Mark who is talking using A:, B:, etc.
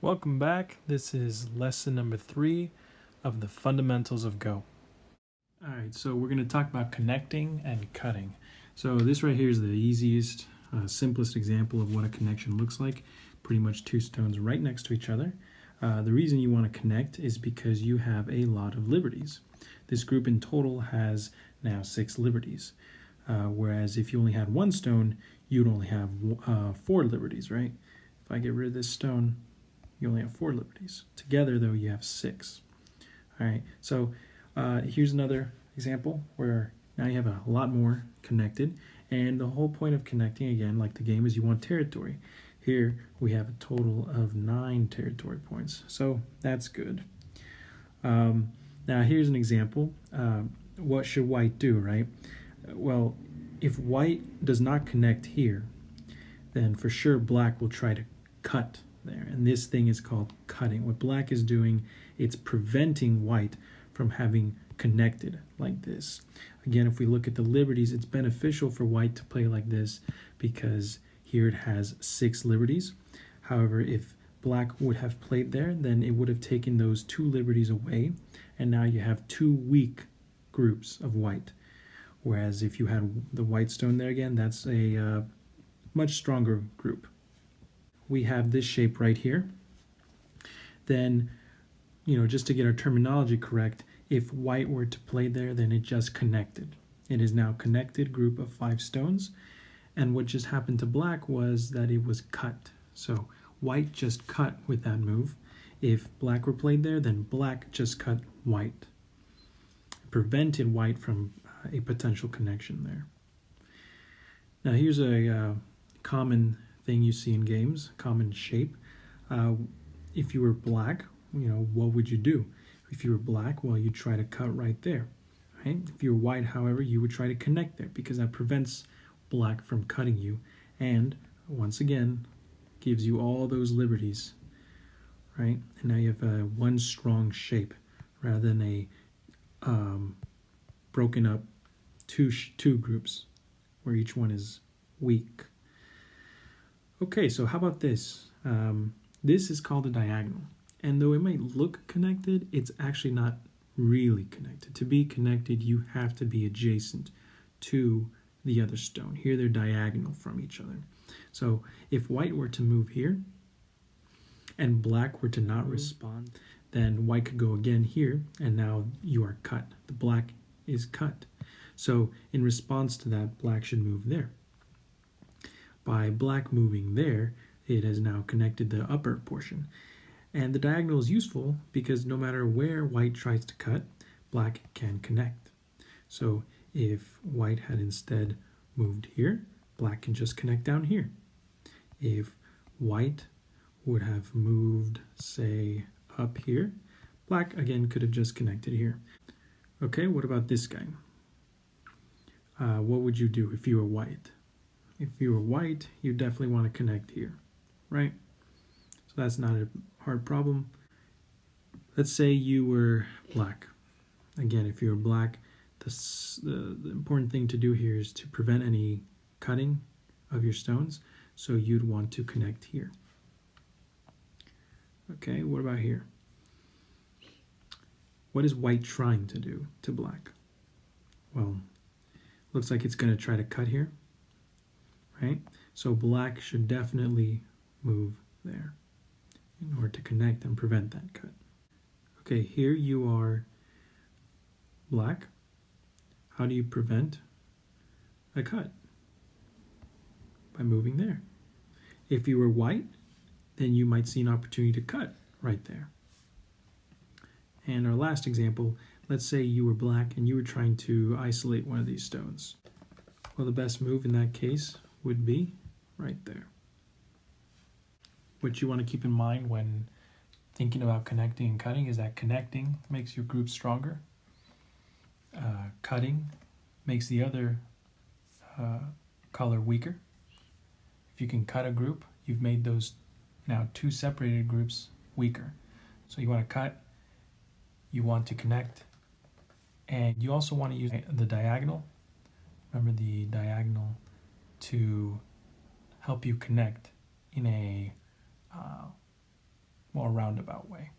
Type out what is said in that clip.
A: Welcome back. This is lesson number 3 of the fundamentals of Go. All right, so we're going to talk about connecting and cutting. So this right here is the easiest, simplest example of what a connection looks like. Pretty much two stones right next to each other. The reason you want to connect is because you have a lot of liberties. This group in total has now 6 liberties. Whereas if you only had one stone, you'd only have 4 liberties, right? If I get rid of this stone, you only have 4 liberties. Together, though, you have 6. All right, so here's another example where now you have a lot more connected. And the whole point of connecting, again, like the game, is you want territory. Here, we have a total of 9 territory points. So that's good. Now, here's an example. What should white do, right? Well, if white does not connect here, then for sure black will try to cut there. And this thing is called cutting. What black is doing, it's preventing white from having connected like this. Again, if we look at the liberties, it's beneficial for white to play like this because here it has 6 liberties. However, if black would have played there, then it would have taken those 2 liberties away, and now you have 2 weak groups of white. Whereas if you had the white stone there again, that's a much stronger group. We have this shape right here. Then, just to get our terminology correct, if white were to play there, then it just connected. It is now connected group of 5 stones. And what just happened to black was that it was cut. So white just cut with that move. If black were played there, then black just cut white. It prevented white from a potential connection there. Now here's a common thing you see in games, common shape. If you were black, what would you do? If you were black, well, you'd try to cut right there, right? If you were white, however, you would try to connect there because that prevents black from cutting you, and once again, gives you all those liberties, right? And now you have one strong shape rather than a broken up two groups where each one is weak. Okay, so how about this? This is called a diagonal. And though it might look connected, it's actually not really connected. To be connected, you have to be adjacent to the other stone. Here they're diagonal from each other. So if white were to move here and black were to not respond, then white could go again here, and now you are cut. The black is cut. So in response to that, black should move there. By black moving there, it has now connected the upper portion. And the diagonal is useful because no matter where white tries to cut, black can connect. So if white had instead moved here, black can just connect down here. If white would have moved, say, up here, black again could have just connected here. Okay, what about this guy? What would you do if you were white? If you were white, you definitely want to connect here, right? So that's not a hard problem. Let's say you were black. Again, if you were black, the important thing to do here is to prevent any cutting of your stones. So you'd want to connect here. Okay, what about here? What is white trying to do to black? Well, looks like it's going to try to cut here, right? So black should definitely move there in order to connect and prevent that cut. Okay, here you are black. How do you prevent a cut? By moving there. If you were white, then you might see an opportunity to cut right there. And our last example, let's say you were black and you were trying to isolate one of these stones. Well, the best move in that case would be right there. What you want to keep in mind when thinking about connecting and cutting is that connecting makes your group stronger. Cutting makes the other color weaker. If you can cut a group, you've made those now 2 separated groups weaker. So you want to cut, you want to connect, and you also want to use the diagonal. Remember the diagonal to help you connect in a more roundabout way.